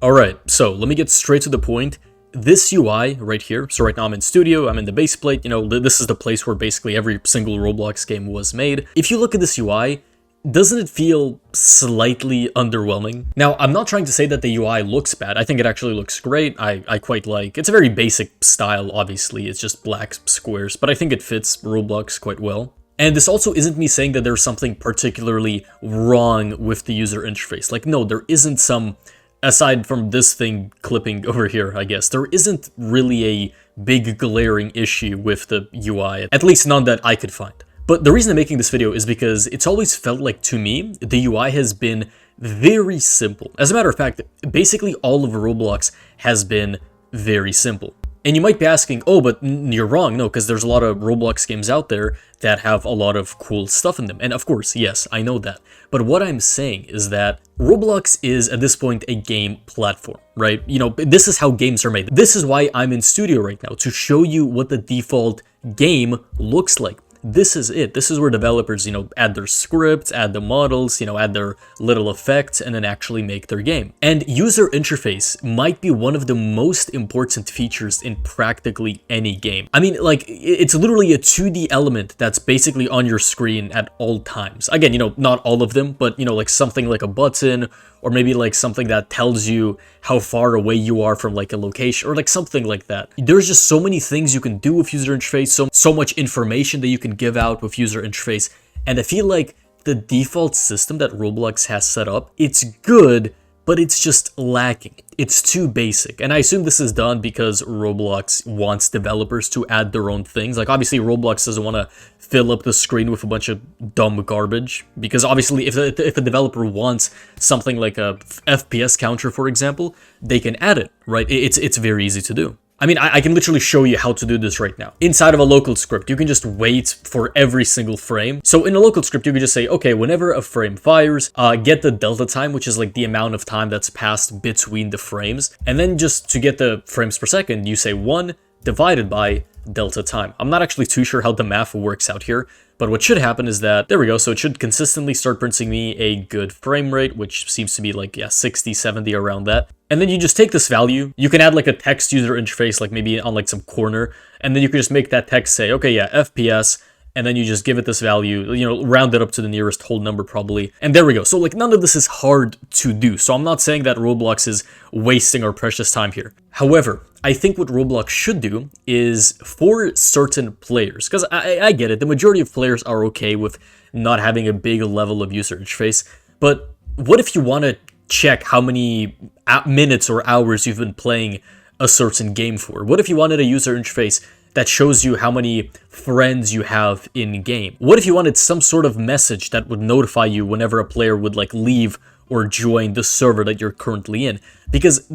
Alright, so let me get straight to the point. This UI right here, so right now I'm in Studio, I'm in the base plate, this is the place where basically every single Roblox game was made. If you look at this UI, doesn't it feel slightly underwhelming? Now, I'm not trying to say that the UI looks bad. I think it actually looks great. I quite like. It's a very basic style, obviously. It's just black squares, but I think it fits Roblox quite well. And this also isn't me saying that there's something particularly wrong with the user interface. Like, no, there isn't some, aside from this thing clipping over here, I guess, there isn't really a big glaring issue with the UI, at least none that I could find. But the reason I'm making this video is because it's always felt like, to me, the UI has been very simple. As a matter of fact, basically all of Roblox has been very simple. And you might be asking, oh, but you're wrong. No, because there's a lot of Roblox games out there that have a lot of cool stuff in them. And of course, yes, I know that. But what I'm saying is that Roblox is, at this point, a game platform, right? This is how games are made. This is why I'm in Studio right now, to show you what the default game looks like. This is it. This is where developers, add their scripts, add the models, add their little effects, and then actually make their game. And user interface might be one of the most important features in practically any game. I mean, like, it's literally a 2D element that's basically on your screen at all times. Again, not all of them, but, like something like a button, or maybe like something that tells you how far away you are from like a location, or like something like that. There's just so many things you can do with user interface, so much information that you can give out with user interface, and I feel like the default system that Roblox has set up, it's good, but it's just lacking. It's too basic. And I assume this is done because Roblox wants developers to add their own things. Like, obviously, Roblox doesn't want to fill up the screen with a bunch of dumb garbage. Because obviously, if a developer wants something like a FPS counter, for example, they can add it, right? It's very easy to do. I mean, I can literally show you how to do this right now. Inside of a local script, you can just wait for every single frame. So in a local script, you can just say, okay, whenever a frame fires, get the delta time, which is like the amount of time that's passed between the frames. And then just to get the frames per second, you say 1 divided by delta time. I'm not actually too sure how the math works out here, but what should happen is that, there we go, so it should consistently start printing me a good frame rate, which seems to be like, yeah, 60, 70, around that. And then you just take this value, you can add like a text user interface, like maybe on like some corner, and then you can just make that text say, okay, yeah, FPS, and then you just give it this value, round it up to the nearest whole number probably, and there we go. So like none of this is hard to do, so I'm not saying that Roblox is wasting our precious time here. However, I think what Roblox should do is, for certain players, because I get it, the majority of players are okay with not having a big level of user interface, but what if you want to check how many minutes or hours you've been playing a certain game for? What if you wanted a user interface that shows you how many friends you have in game? What if you wanted some sort of message that would notify you whenever a player would like leave or join the server that you're currently in? Because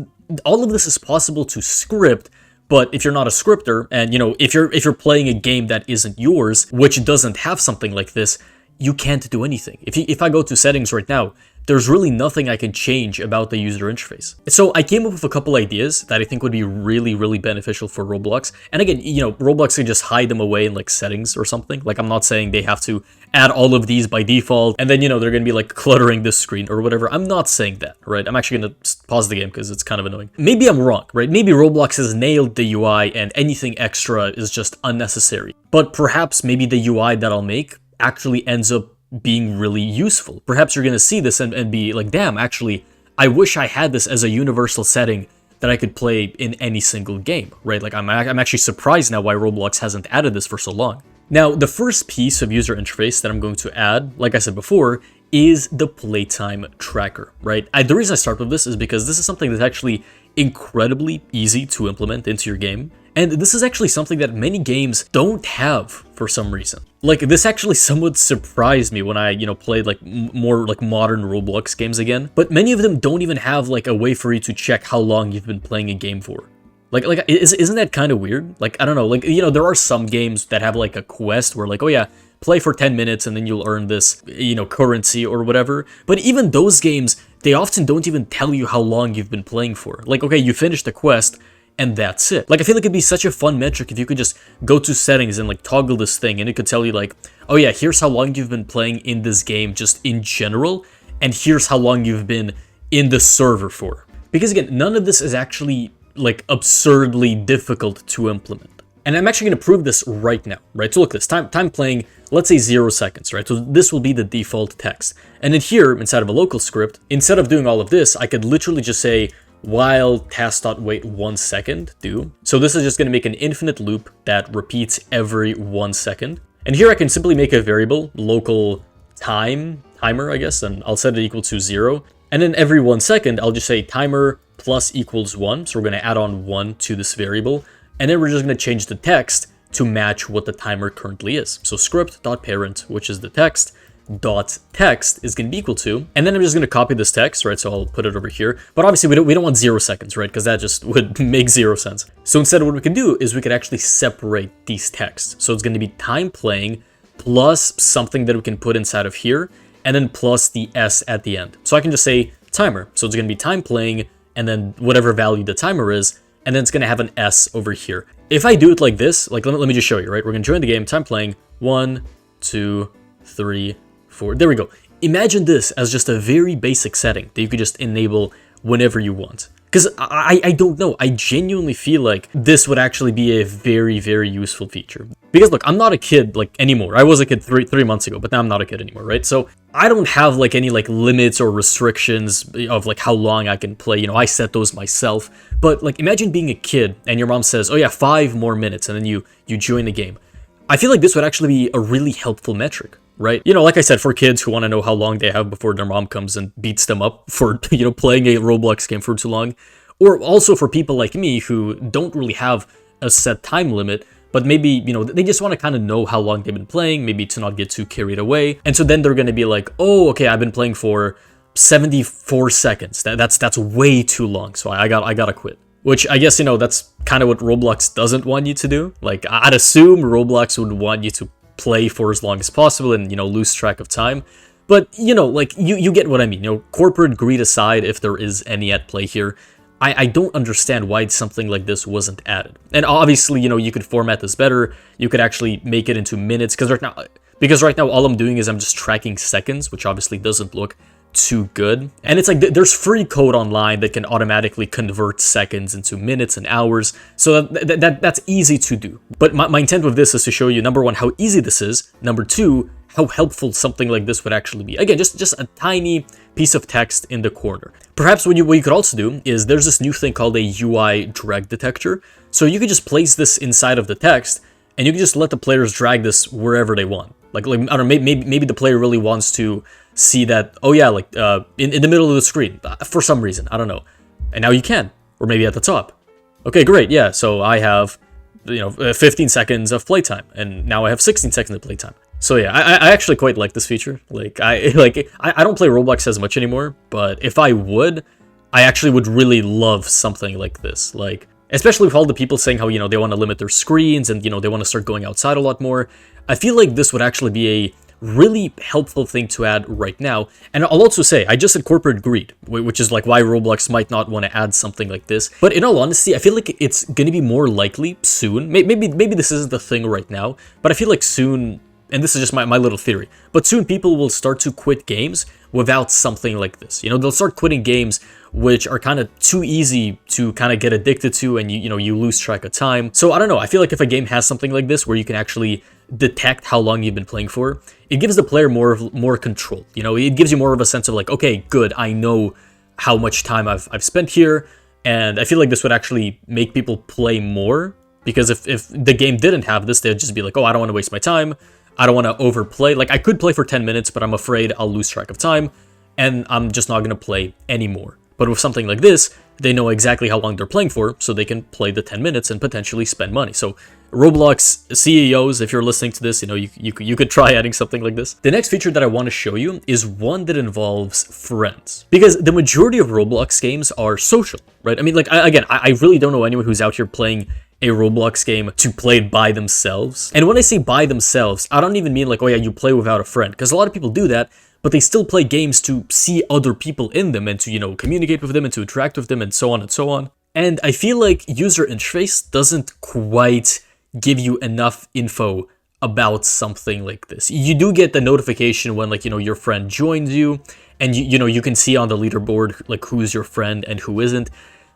all of this is possible to script, but if you're not a scripter, and if you're playing a game that isn't yours, which doesn't have something like this, you can't do anything. If I go to settings right now, there's really nothing I can change about the user interface. So I came up with a couple ideas that I think would be really, really beneficial for Roblox. And again, Roblox can just hide them away in like settings or something. Like, I'm not saying they have to add all of these by default, and then, they're going to be like cluttering this screen or whatever. I'm not saying that, right? I'm actually going to pause the game because it's kind of annoying. Maybe I'm wrong, right? Maybe Roblox has nailed the UI and anything extra is just unnecessary. But perhaps maybe the UI that I'll make actually ends up being really useful. Perhaps you're going to see this and be like, damn, actually, I wish I had this as a universal setting that I could play in any single game, right? Like, I'm actually surprised now why Roblox hasn't added this for so long. Now, the first piece of user interface that I'm going to add, like I said before, is the playtime tracker, right? The reason I start with this is because this is something that's actually incredibly easy to implement into your game. And this is actually something that many games don't have for some reason. Like, this actually somewhat surprised me when I, played like more like modern Roblox games again. But many of them don't even have like a way for you to check how long you've been playing a game for. Isn't that kind of weird? Like, I don't know, like, there are some games that have like a quest where like, oh yeah, play for 10 minutes and then you'll earn this, currency or whatever. But even those games, they often don't even tell you how long you've been playing for. Like, okay, you finished the quest, and that's it. Like, I feel like it'd be such a fun metric if you could just go to settings and like toggle this thing, and it could tell you like, oh yeah, here's how long you've been playing in this game just in general, and here's how long you've been in the server for. Because again, none of this is actually like absurdly difficult to implement. And I'm actually going to prove this right now, right? So look at this, time playing, let's say 0 seconds, right? So this will be the default text. And then here, inside of a local script, instead of doing all of this, I could literally just say, while task.wait 1 second do. So this is just going to make an infinite loop that repeats every 1 second. And here I can simply make a variable, local timer, I guess, and I'll set it equal to 0. And then every 1 second, I'll just say timer plus equals 1. So we're going to add on 1 to this variable. And then we're just going to change the text to match what the timer currently is. So script.parent, which is the text, dot text is going to be equal to, and then I'm just going to copy this text, right? So I'll put it over here. But obviously we don't want 0 seconds, right? Because that just would make 0 sense. So instead what we can do is we could actually separate these texts. So it's going to be time playing plus something that we can put inside of here, and then plus the S at the end. So I can just say timer. So it's going to be time playing, and then whatever value the timer is, and then it's going to have an S over here. If I do it like this, like let me just show you, right? We're going to join the game, time playing, 1, 2, 3, 4. There we go. Imagine this as just a very basic setting that you could just enable whenever you want. Because I don't know, I genuinely feel like this would actually be a very, very useful feature. Because look, I'm not a kid like anymore. I was a kid three months ago, but now I'm not a kid anymore, right? So I don't have like any like limits or restrictions of like how long I can play. You know, I set those myself. But like imagine being a kid and your mom says, oh yeah, 5 more minutes, and then you join the game. I feel like this would actually be a really helpful metric, right? You know, like I said, for kids who want to know how long they have before their mom comes and beats them up for, you know, playing a Roblox game for too long. Or also for people like me who don't really have a set time limit, but maybe, you know, they just want to kind of know how long they've been playing, maybe to not get too carried away. And so then they're going to be like, oh, okay, I've been playing for 74 seconds. That's way too long, so I gotta quit. Which I guess, you know, that's kind of what Roblox doesn't want you to do. Like, I'd assume Roblox would want you to play for as long as possible and, you know, lose track of time. But, you know, like, you get what I mean. You know, corporate greed aside, if there is any at play here, I don't understand why something like this wasn't added. And obviously, you know, you could format this better. You could actually make it into minutes, because right now all I'm doing is I'm just tracking seconds, which obviously doesn't look too good. And it's like there's free code online that can automatically convert seconds into minutes and hours, so that's easy to do. But my intent with this is to show you, number one, how easy this is, number two, how helpful something like this would actually be. Again, just a tiny piece of text in the corner. Perhaps what you could also do is there's this new thing called a UI drag detector. So you could just place this inside of the text, and you can just let the players drag this wherever they want. Like I don't know, maybe the player really wants to see that, oh yeah, like in the middle of the screen for some reason, I don't know. And now you can, or maybe at the top. Okay, great, yeah. So I have, you know, 15 seconds of playtime, and now I have 16 seconds of playtime. So yeah, I actually quite like this feature. Like I don't play Roblox as much anymore, but if I would, I actually would really love something like this. Like, especially with all the people saying how, you know, they want to limit their screens and, you know, they want to start going outside a lot more. I feel like this would actually be a really helpful thing to add right now. And I'll also say, I just said corporate greed, which is like why Roblox might not want to add something like this. But in all honesty, I feel like it's going to be more likely soon. Maybe this isn't the thing right now, but I feel like soon, and this is just my little theory, but soon people will start to quit games without something like this. You know, they'll start quitting games which are kind of too easy to kind of get addicted to, and you lose track of time. So I don't know, I feel like if a game has something like this where you can actually detect how long you've been playing for, it gives the player more control. You know, it gives you more of a sense of like, okay, good, I know how much time I've spent here, and I feel like this would actually make people play more, because if the game didn't have this, they'd just be like, oh, I don't want to waste my time, I don't want to overplay. Like, I could play for 10 minutes, but I'm afraid I'll lose track of time, and I'm just not going to play anymore. But with something like this, they know exactly how long they're playing for, so they can play the 10 minutes and potentially spend money. So Roblox CEOs, if you're listening to this, you know, you could try adding something like this. The next feature that I want to show you is one that involves friends, because the majority of Roblox games are social, right? I mean, like, I really don't know anyone who's out here playing a Roblox game to play it by themselves. And when I say by themselves, I don't even mean like, oh yeah, you play without a friend, because a lot of people do that, but they still play games to see other people in them and to, you know, communicate with them and to interact with them and so on and so on. And I feel like user interface doesn't quite give you enough info about something like this. You do get the notification when, like, your friend joins you, and you can see on the leaderboard like who's your friend and who isn't.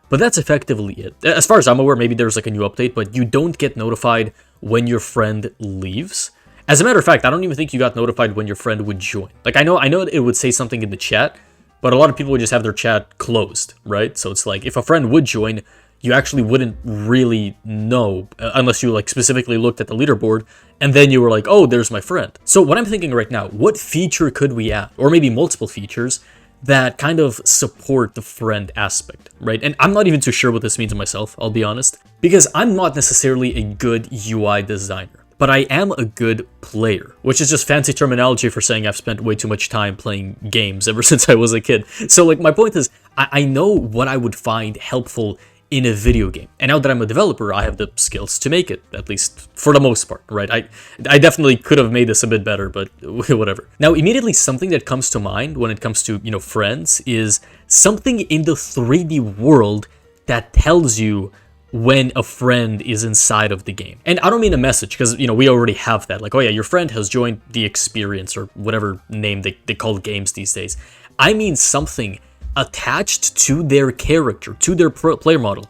But that's effectively it. As far as I'm aware, maybe there's like a new update, but you don't get notified when your friend leaves. As a matter of fact, I don't even think you got notified when your friend would join. Like, I know it would say something in the chat, but a lot of people would just have their chat closed, right? So it's like, if a friend would join, you actually wouldn't really know unless you like specifically looked at the leaderboard and then you were like, oh, there's my friend. So what I'm thinking right now, what feature could we add? Or maybe multiple features that kind of support the friend aspect, right? And I'm not even too sure what this means myself, I'll be honest, because I'm not necessarily a good UI designer, but I am a good player, which is just fancy terminology for saying I've spent way too much time playing games ever since I was a kid. So like my point is, I know what I would find helpful in a video game. And now that I'm a developer, I have the skills to make it, at least for the most part, right? I definitely could have made this a bit better, but whatever. Now, immediately something that comes to mind when it comes to, friends is something in the 3D world that tells you when a friend is inside of the game. And I don't mean a message, because, we already have that. Like, oh yeah, your friend has joined the experience, or whatever name they call games these days. I mean something attached to their character, to their player model,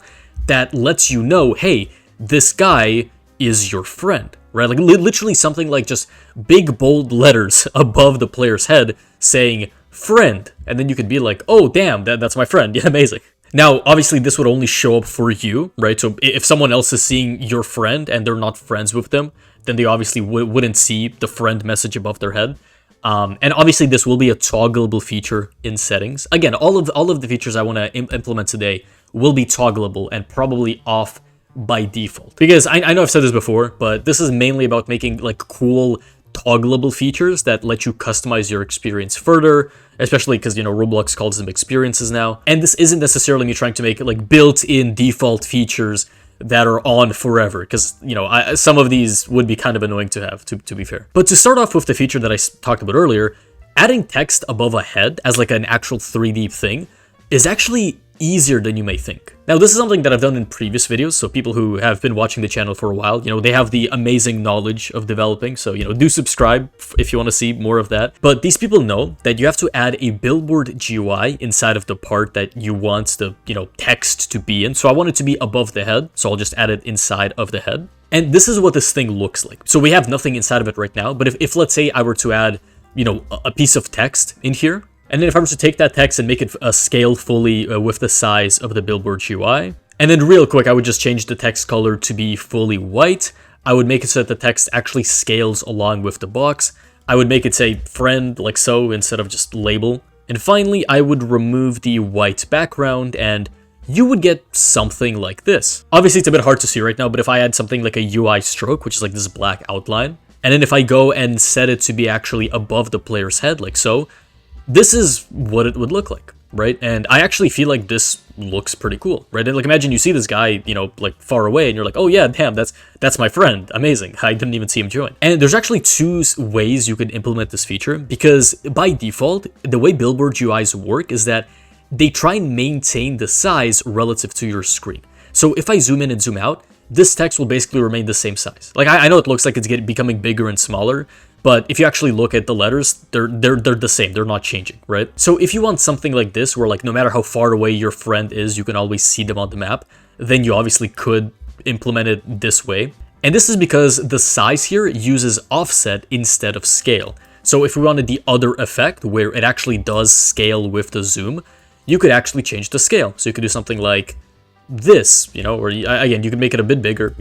that lets you know, hey, this guy is your friend, right? Like literally something like just big bold letters above the player's head saying friend, and then you could be like, oh damn, that's my friend. Yeah, amazing. Now, obviously this would only show up for you, right? So if someone else is seeing your friend and they're not friends with them, then they obviously wouldn't see the friend message above their head. And obviously this will be a toggleable feature in settings. Again, all of the features I want to implement today will be toggleable and probably off by default. Because I know I've said this before, but this is mainly about making like cool toggleable features that let you customize your experience further, especially because, Roblox calls them experiences now. And this isn't necessarily me trying to make like built-in default features that are on forever, because some of these would be kind of annoying to have, to be fair. But to start off with the feature that I talked about earlier, adding text above a head as like an actual 3D thing is actually easier than you may think. Now, this is something that I've done in previous videos, so people who have been watching the channel for a while, they have the amazing knowledge of developing, so, do subscribe if you want to see more of that. But these people know that you have to add a billboard GUI inside of the part that you want the, text to be in. So I want it to be above the head, so I'll just add it inside of the head. And this is what this thing looks like. So we have nothing inside of it right now, but if let's say I were to add, a piece of text in here, and then if I were to take that text and make it scale fully with the size of the billboard UI, and then real quick, I would just change the text color to be fully white. I would make it so that the text actually scales along with the box. I would make it say friend, like so, instead of just label. And finally, I would remove the white background, and you would get something like this. Obviously, it's a bit hard to see right now, but if I add something like a UI stroke, which is like this black outline, and then if I go and set it to be actually above the player's head, like so, this is what it would look like, right? And I actually feel like this looks pretty cool, right? And like imagine you see this guy, like far away, and you're like, oh yeah, damn, that's my friend. Amazing. I didn't even see him join. And there's actually two ways you can implement this feature, because by default, the way billboard UIs work is that they try and maintain the size relative to your screen. So if I zoom in and zoom out, this text will basically remain the same size. Like I know it looks like it's becoming bigger and smaller, but if you actually look at the letters, they're the same. They're not changing, right? So if you want something like this, where like no matter how far away your friend is, you can always see them on the map, then you obviously could implement it this way. And this is because the size here uses offset instead of scale. So if we wanted the other effect, where it actually does scale with the zoom, you could actually change the scale. So you could do something like this, or again, you can make it a bit bigger,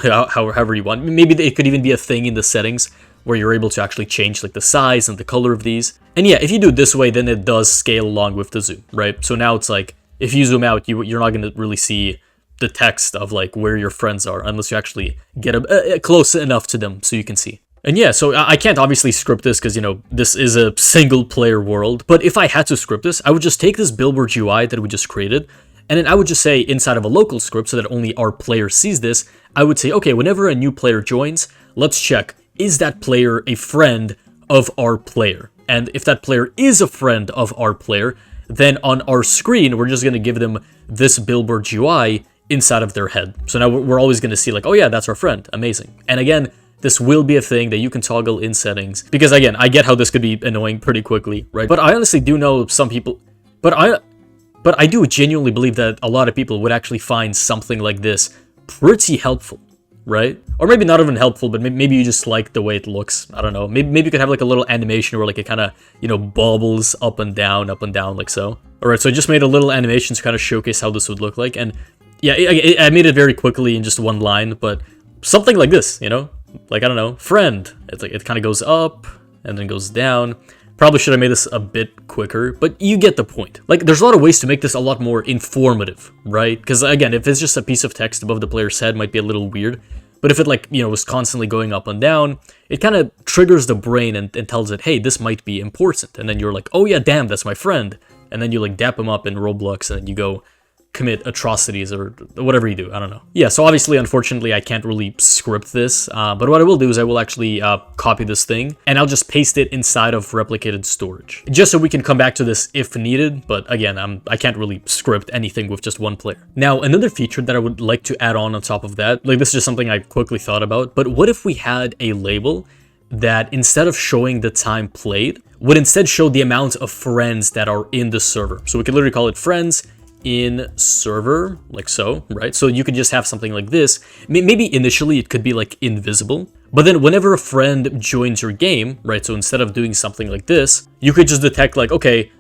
however you want. Maybe it could even be a thing in the settings where you're able to actually change like the size and the color of these. And yeah, if you do it this way, then it does scale along with the zoom, right? So now it's like, if you zoom out, you're not going to really see the text of like where your friends are, unless you actually get close enough to them so you can see. And yeah, so I can't obviously script this because, this is a single player world. But if I had to script this, I would just take this billboard UI that we just created, and then I would just say inside of a local script so that only our player sees this, I would say, okay, whenever a new player joins, let's check, is that player a friend of our player? And if that player is a friend of our player, then on our screen, we're just going to give them this billboard UI inside of their head. So now we're always going to see like, oh yeah, that's our friend. Amazing. And again, This will be a thing that you can toggle in settings. Because again, I get how this could be annoying pretty quickly, right? But I honestly do know some people, but I do genuinely believe that a lot of people would actually find something like this pretty helpful, right? Or maybe not even helpful, but maybe you just like the way it looks. I don't know. Maybe you could have like a little animation where like it kind of, you know, bobbles up and down, like so. All right, so I just made a little animation to kind of showcase how this would look like. And yeah, I made it very quickly in just one line, but something like this, you know? Like, I don't know, friend. It's like, it kind of goes up and then goes down. Probably should have made this a bit quicker, but you get the point. Like, there's a lot of ways to make this a lot more informative, right? Because again, if it's just a piece of text above the player's head, it might be a little weird. But if it, like, you know, was constantly going up and down, it kind of triggers the brain and tells it, hey, this might be important. And then you're like, oh yeah, damn, that's my friend. And then you like dap him up in Roblox and then you go commit atrocities or whatever you do. I don't know. Yeah, so obviously, unfortunately, I can't really script this, but what I will do is I will actually copy this thing and I'll just paste it inside of replicated storage just so we can come back to this if needed. But again, I can't really script anything with just one player. Now, another feature that I would like to add on top of that, like this is just something I quickly thought about, but what if we had a label that instead of showing the time played, would instead show the amount of friends that are in the server? So we could literally call it friends in server, like so, right? So you could just have something like this. Maybe initially it could be like invisible, but then whenever a friend joins your game, right? So instead of doing something like this, you could just detect like, okay,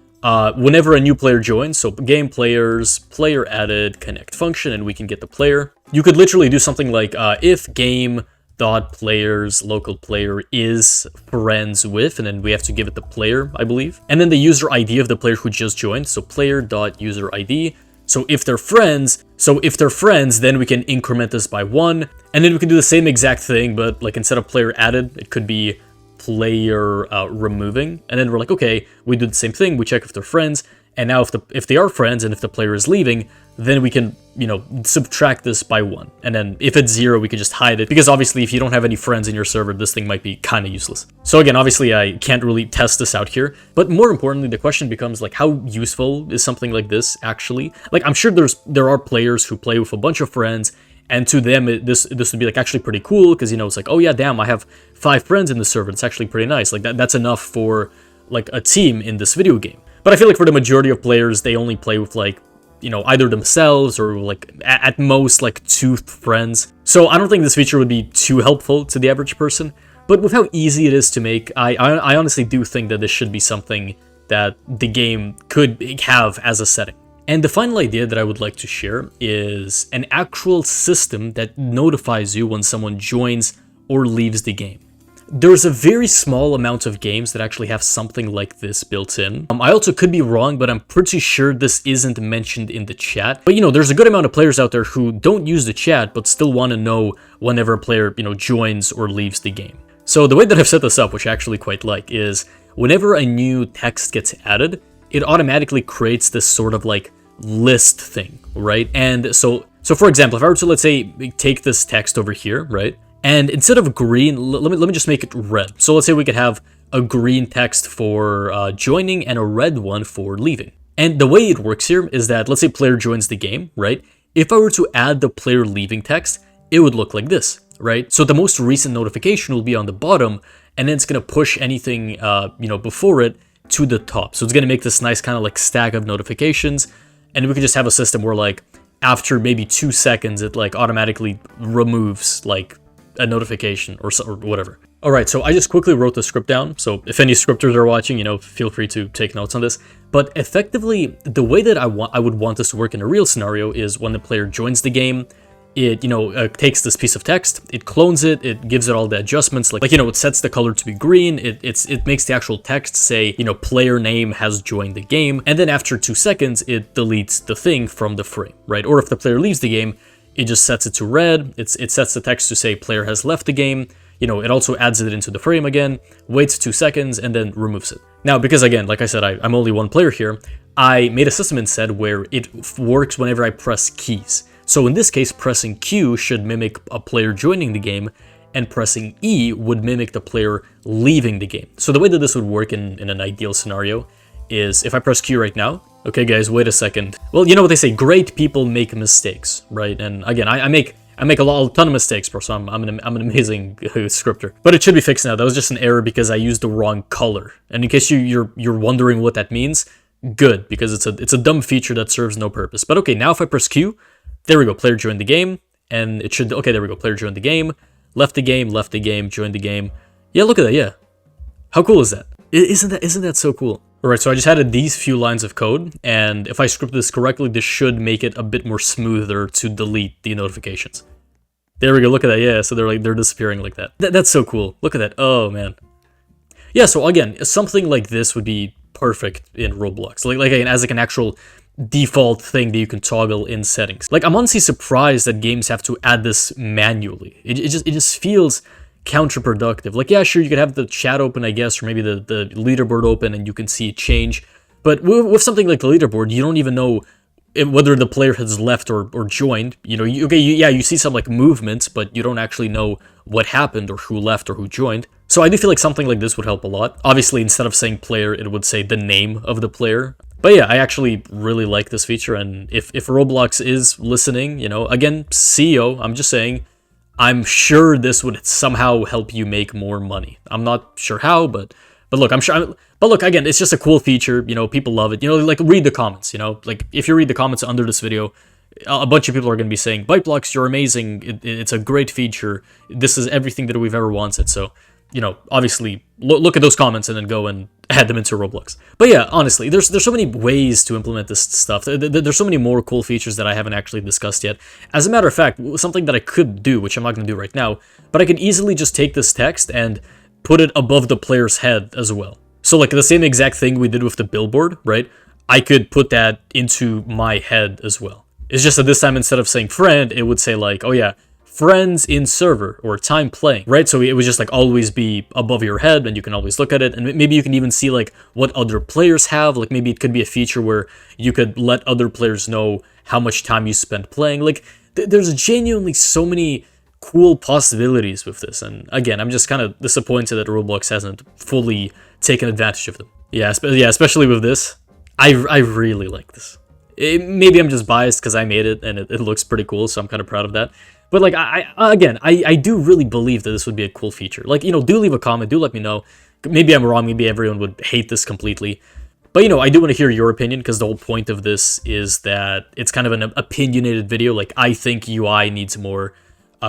whenever a new player joins, so game players, player added, connect function, and we can get the player. You could literally do something like if game dot players local player is friends with, and then we have to give it the player, I believe, and then the user ID of the player who just joined, so player dot user ID. So if they're friends, then we can increment this by 1, and then we can do the same exact thing, but like instead of player added, it could be player removing, and then we're like, okay, we do the same thing, we check if they're friends, and now if they are friends and if the player is leaving, then we can, you know, subtract this by 1. And then if it's 0, we can just hide it, because obviously if you don't have any friends in your server, this thing might be kind of useless. So again, obviously I can't really test this out here, but more importantly, the question becomes like, how useful is something like this actually? Like, I'm sure there are players who play with a bunch of friends, and to them, this would be like actually pretty cool, because, you know, it's like, oh yeah, damn, I have 5 friends in the server. It's actually pretty nice. Like that's enough for like a team in this video game. But I feel like for the majority of players, they only play with like, you know, either themselves or like at most like 2 friends. So I don't think this feature would be too helpful to the average person. But with how easy it is to make, I honestly do think that this should be something that the game could have as a setting. And the final idea that I would like to share is an actual system that notifies you when someone joins or leaves the game. There's a very small amount of games that actually have something like this built in. I also could be wrong, but I'm pretty sure this isn't mentioned in the chat. But, you know, there's a good amount of players out there who don't use the chat, but still want to know whenever a player, you know, joins or leaves the game. So the way that I've set this up, which I actually quite like, is whenever a new text gets added, it automatically creates this sort of like list thing, right? And so for example, if I were to, let's say, take this text over here, right? And instead of green, let me just make it red. So let's say we could have a green text for joining and a red one for leaving. And the way it works here is that, let's say player joins the game, right? If I were to add the player leaving text, it would look like this, right? So the most recent notification will be on the bottom, and then it's going to push anything, you know, before it to the top. So it's going to make this nice kind of like stack of notifications. And we could just have a system where like after maybe 2 seconds, it like automatically removes like a notification or whatever. All right, so I just quickly wrote the script down. So if any scripters are watching, you know, feel free to take notes on this. But effectively, the way that I would want this to work in a real scenario is when the player joins the game, it, you know, takes this piece of text, it clones it, it gives it all the adjustments, like, you know, it sets the color to be green, it makes the actual text say, you know, player name has joined the game, and then after 2 seconds, it deletes the thing from the frame, right? Or if the player leaves the game, it just sets it to red, it sets the text to say player has left the game, you know, it also adds it into the frame again, waits 2 seconds, and then removes it. Now, because again, like I said, I'm only one player here, I made a system instead where it works whenever I press keys. So in this case, pressing Q should mimic a player joining the game, and pressing E would mimic the player leaving the game. So the way that this would work in an ideal scenario is if I press Q right now, okay guys, wait a second. Well, you know what they say, great people make mistakes, right? And again, I make I make a ton of mistakes, bro, so I'm an amazing scripter. But it should be fixed now. That was just an error because I used the wrong color. And in case you're wondering what that means, good, because it's a dumb feature that serves no purpose. But okay, now if I press Q, there we go, player joined the game, and it should, okay, there we go, player joined the game, left the game, joined the game. Yeah, look at that, yeah. How cool is that? Isn't that so cool? Alright, so I just added these few lines of code, and if I script this correctly, this should make it a bit more smoother to delete the notifications. There we go, look at that, yeah, so they're disappearing like that. That's so cool, look at that, oh man. Yeah, so again, something like this would be perfect in Roblox, like again, as like an actual default thing that you can toggle in settings. Like, I'm honestly surprised that games have to add this manually. It just feels counterproductive. Like, yeah, sure, you could have the chat open, I guess, or maybe the leaderboard open and you can see it change. But with something like the leaderboard, you don't even know whether the player has left or joined. You know, you see some like movements, but you don't actually know what happened or who left or who joined. So I do feel like something like this would help a lot. Obviously, instead of saying player, it would say the name of the player. But yeah, I actually really like this feature, and if Roblox is listening, you know, again, CEO, I'm just saying, I'm sure this would somehow help you make more money. I'm not sure how, but look, I'm sure. But look, again, it's just a cool feature. You know, people love it. You know, like read the comments. You know, like if you read the comments under this video, a bunch of people are going to be saying, "Byteblocks, you're amazing. It's a great feature. This is everything that we've ever wanted." So, you know, obviously, look at those comments and then go and add them into Roblox. But yeah, honestly, there's so many ways to implement this stuff. There's so many more cool features that I haven't actually discussed yet. As a matter of fact, something that I could do, which I'm not going to do right now, but I can easily just take this text and put it above the player's head as well. So like the same exact thing we did with the billboard, right? I could put that into my head as well. It's just that this time, instead of saying friend, it would say like, oh yeah, friends in server or time playing, right? So it would just like always be above your head and you can always look at it, and maybe you can even see like what other players have. Like maybe it could be a feature where you could let other players know how much time you spent playing. Like there's genuinely so many cool possibilities with this, and again, I'm just kind of disappointed that Roblox hasn't fully taken advantage of them. Yeah, especially with this. I really like this. Maybe I'm just biased because I made it and it looks pretty cool, so I'm kind of proud of that. But like, I do really believe that this would be a cool feature. Like, you know, do leave a comment, do let me know. Maybe I'm wrong, maybe everyone would hate this completely. But, you know, I do want to hear your opinion, because the whole point of this is that it's kind of an opinionated video. Like, I think UI needs more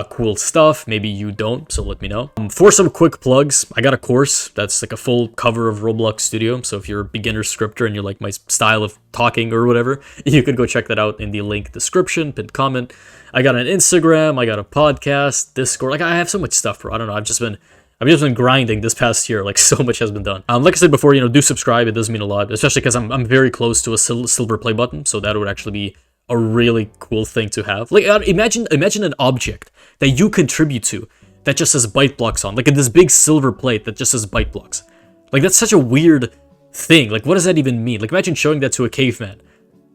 cool stuff. Maybe you don't, so let me know. For some quick plugs, I got a course that's like a full cover of Roblox Studio, so if you're a beginner scripter and you like my style of talking or whatever, you could go check that out in the link description, pinned comment. I got an Instagram, I got a podcast, Discord, like I have so much stuff, bro. I don't know, I've just been grinding this past year, like so much has been done. Like I said before, you know, do subscribe, it does mean a lot, especially because I'm very close to a silver play button, so that would actually be a really cool thing to have. Like, imagine an object that you contribute to that just says Byteblocks on, like this big silver plate that just says Byteblocks. Like, that's such a weird thing. Like, what does that even mean? Like, imagine showing that to a caveman.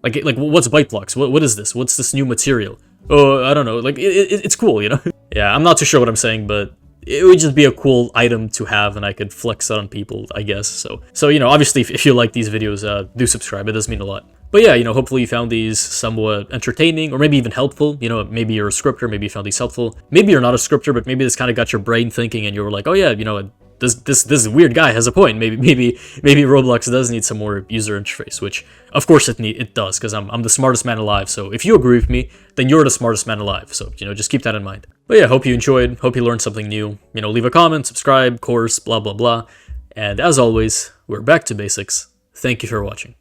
Like what's Byteblocks? What is this? What's this new material? Oh, I don't know. Like, it's cool, you know? Yeah, I'm not too sure what I'm saying, but it would just be a cool item to have, and I could flex it on people, I guess. So you know, obviously, if you like these videos, do subscribe. It does mean a lot. But yeah, you know, hopefully you found these somewhat entertaining, or maybe even helpful. You know, maybe you're a scripter, maybe you found these helpful. Maybe you're not a scripter, but maybe this kind of got your brain thinking, and you were like, oh yeah, you know, this weird guy has a point. Maybe Roblox does need some more user interface, which of course it does, because I'm the smartest man alive. So if you agree with me, then you're the smartest man alive. So, you know, just keep that in mind. But yeah, hope you enjoyed. Hope you learned something new. You know, leave a comment, subscribe, course, blah blah blah. And as always, we're back to basics. Thank you for watching.